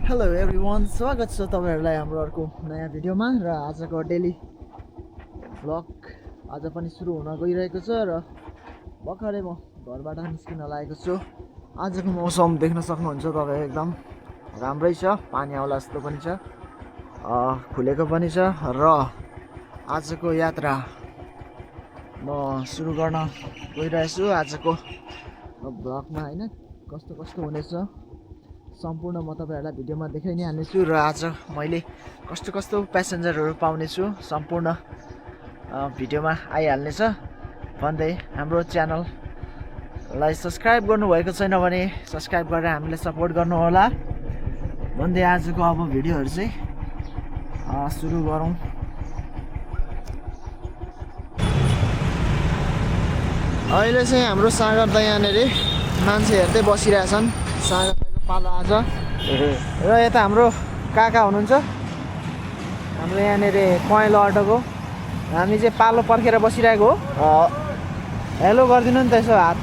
Hello everyone, स्वागत छ तपाईहरुलाई हाम्रो अर्को नयाँ भिडियोमा। र आजको डेली भ्लग आज पनि सुरु हुन गइरहेको छ र भर्खरै म घरबाट निस्किन लागेको छु। आजको मौसम देख्न सक्नुहुन्छ तपाईं, एकदम राम्रै छ, पानी आउला जस्तो पनि छ, खुलेको पनि छ। र आजको यात्रा म सुरु गर्न गइरहेछु। आजको भ्लगमा हैन कस्तो कस्तो हुनेछ सम्पूर्ण म तपाईहरुलाई भिडियोमा देखाइ नै हाल्नेछु। र आज मैले कस्तो कस्तो प्यासेन्जरहरू पाउने छु सम्पूर्ण भिडियोमा आइहाल्नेछ भन्दै हाम्रो च्यानललाई सब्स्क्राइब गर्नुभएको छैन भने सब्स्क्राइब गरेर हामीलाई सपोर्ट गर्नु होला भन्दै आजको अब भिडियोहरू चाहिँ सुरु गरौँ। अहिले चाहिँ हाम्रो सागर दाइ यहाँनेर मान्छे हेर्दै बसिरहेछन्। सागर पालो आज र यता हाम्रो काका हुनुहुन्छ, हाम्रो यहाँनिर पहेँलो अटोको। हामी चाहिँ पालो पर्खेर बसिरहेको हो। हेलो गरिदिनु नि त यसो हात।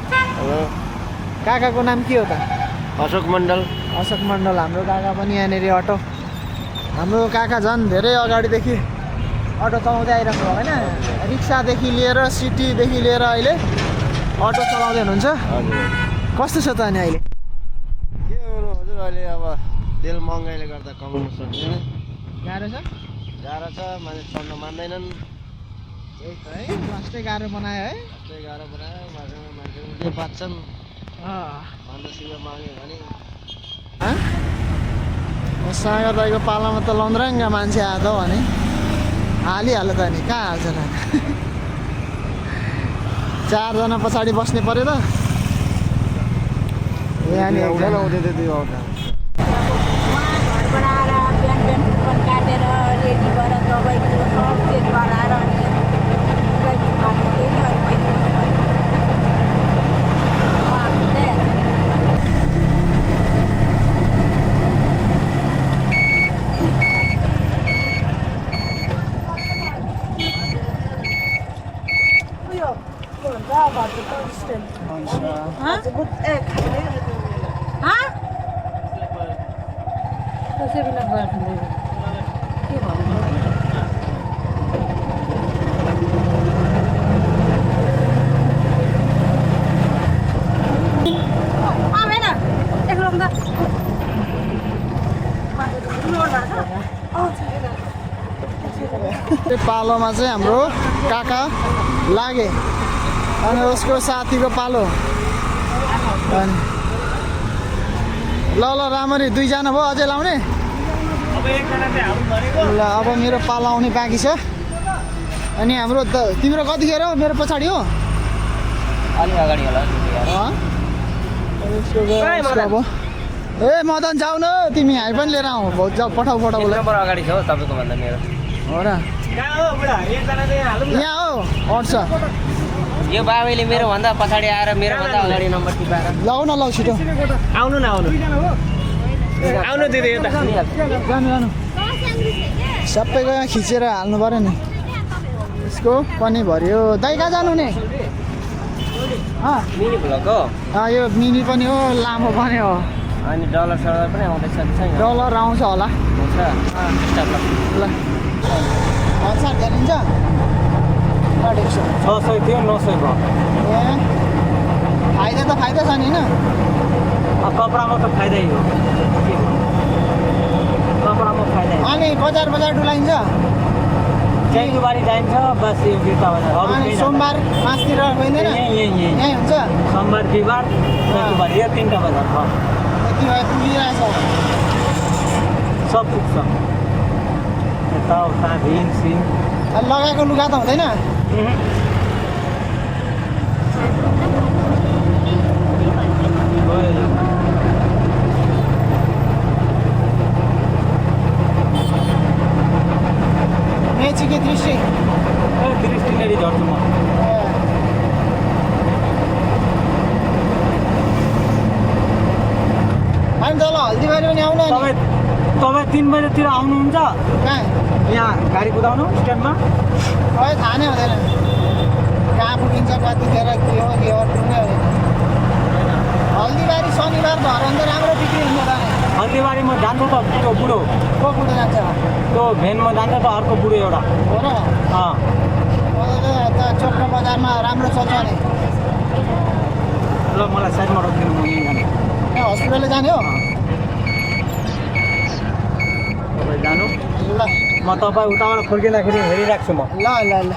काकाको नाम के हो त? अशोक मण्डल। अशोक मण्डल हाम्रो काका पनि यहाँनिर अटो। हाम्रो काका झन् धेरै अगाडिदेखि अटो चलाउँदै आइरहेको हो होइन। रिक्सादेखि लिएर सिटीदेखि लिएर अहिले अटो चलाउँदै हुनुहुन्छ। कस्तो छ त अनि अहिले? अहिले अब तेल महँगाइले गर्दा कमाउनु सक्दैन, गाह्रो छ। गाह्रो छ, मान्छे चढ्न मान्दैनन्। त्यही त है, वास्तै गाह्रो बनायो है। वास्तै गाह्रो बनायो, मान्छे उल्टे बाँच्छन्। अन्त सिधै माग्यो भने सागर दाइको पालामा त लन्द्राङ्गा मान्छे आएको भने हालिहाल्यो त नि, कहाँ हाल्छ त? 4 जना पछाडि बस्ने पर्यो त। यहाँनिर बनाएर बिहान काटेर रेडी गरेर दबाईको सब चेक गराएर पालोमा चाहिँ हाम्रो काका लागे अनि उसको साथीको पालो। अनि ल राम्ररी 2 जना भयो, अझै लाउने? ल अब मेरो पालो आउने बाँकी छ। अनि हाम्रो तिम्रो कतिखेर हो? मेरो पछाडि हो, अलि अगाडि होला। अब ए मदन जाऊ न, तिमी हामी पनि लिएर आऊ। पठाउ नम्बर अगाडि छ तपाईँको भन्दा मेरो हो र। यहाँ हो अट्छ। यो बाबैले मेरो भन्दा पछाडि आएर मेरो भन्दा अगाडि नम्बर टिपाएर लाउ न, लौ छिटो आउनु न आउनु दिदी यता जानु सबैको यहाँ खिचेर हाल्नु पऱ्यो नि। यसको पनि भरियो। दाइ कहाँ जानु नि? मिनी भ्लग हो यो मिनी पनि हो, लामो पनि हो। अनि डलर सलर पनि आउँदैछ कि छैन? डलर आउँछ होला। ल अनुसार हेरिन्छ 600 थियो 900 भयो। ए फाइदा त फाइदा छ नि होइन? कपडामा त फाइदै हो, कपडामा फाइदा। अनि बजार डुलाइन्छ, चैतुबारी जाइन्छ बस। यो बिर्ता बजार अनि सोमबार मासतिर गइँदैन? यहीँ हुन्छ सोमबार बिहिबार चैतुबारी, यो 3टा बजार छ। यति भए पुगिरहेछ, सब पुग्छ। यताउता भिन सिन लगाएको लुगा त हुँदैन। मेची कि दृष्टि? दृष्टि नेरी झर्छु म। हामी तल हल्दीबारी पनि आउनु। तपाईँ 3 बजेतिर आउनुहुन्छ कहाँ? यहाँ गाडी कुदाउनु स्ट्यान्डमा। खै थाहा नै हुँदैन कहाँ पुगिन्छ, कतिखेर के हो डुङ्गै हुँदैन। हल्दीबारी शनिबार भएर अन्त राम्रो बिक्री हुन्छ त हल्दीबारी म जान्छु त बुढो को बुढो जान्छ त्यो भेनमा जान्छ त अर्को बुढो एउटा हो र अँ त चोकमा बजारमा राम्रो चल्छ नि ल मलाई साइडमा रोकिदिनु म यहीँ जाने ए हस्पिटलले जाने हो तपाईँ जानु ल म तपाईँ उताबाट फर्किँदाखेरि हेरिरहेको छु म ल ल ल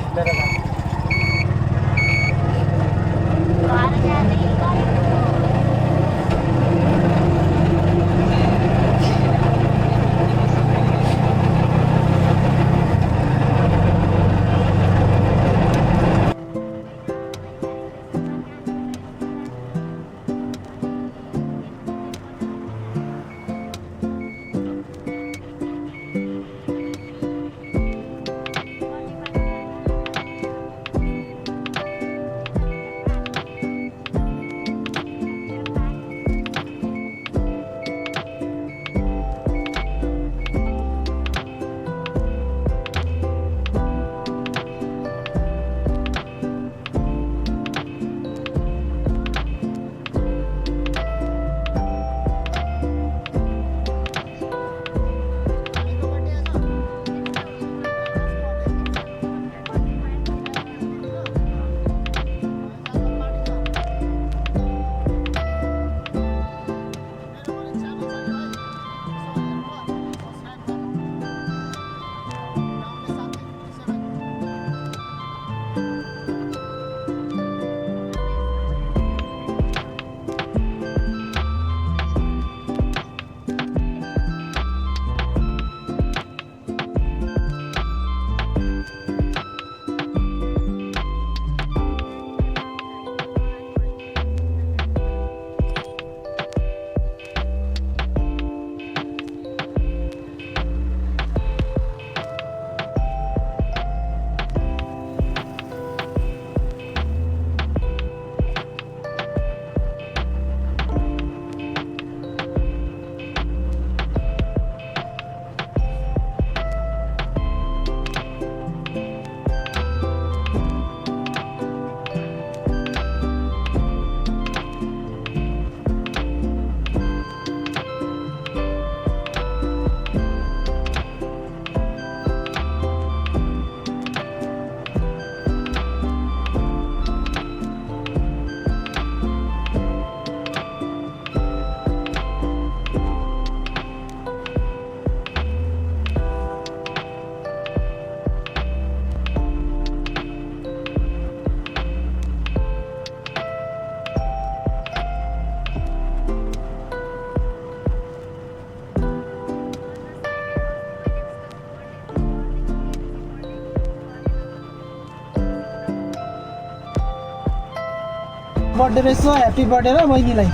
बर्थडे रहेछ ह्याप्पी बर्थडे र बहिनीलाई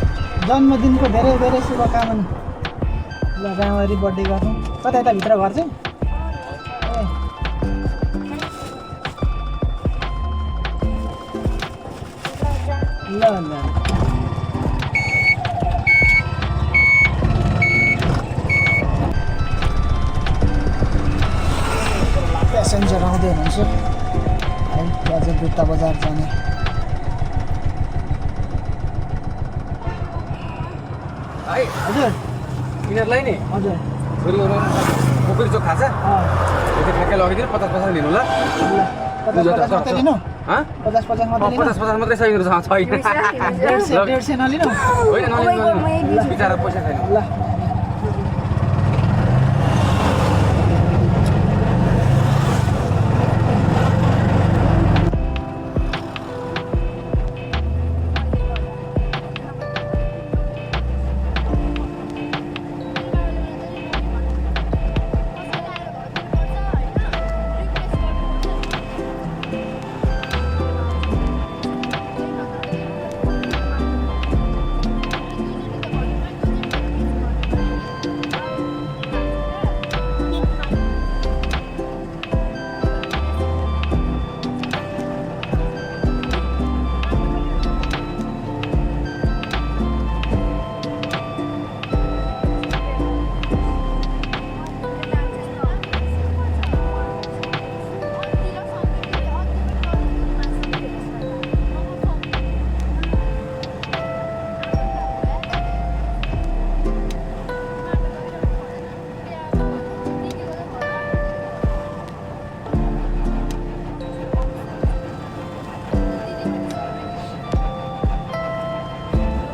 जन्मदिनको धेरै धेरै शुभकामना ल राम्ररी बर्थडे गर्नु कता यता भित्र घर चाहिँ ल ल प्यासेन्जर आउँदै हुनुहुन्छ है आज बुट्टा बजार जाने है हजुर यिनीहरूलाई नि हजुर छोरीहरू पोखरी चोक खान्छ त्यो ठ्याक्कै लगिदिनु 50-50 लिनु ल 50 मात्रै लिनु हाँ 50 मात्रै लिनु 50-50 मात्रै सही छैन 150 नलिनु होइन नलिनु बिचरा पैसा छैन ल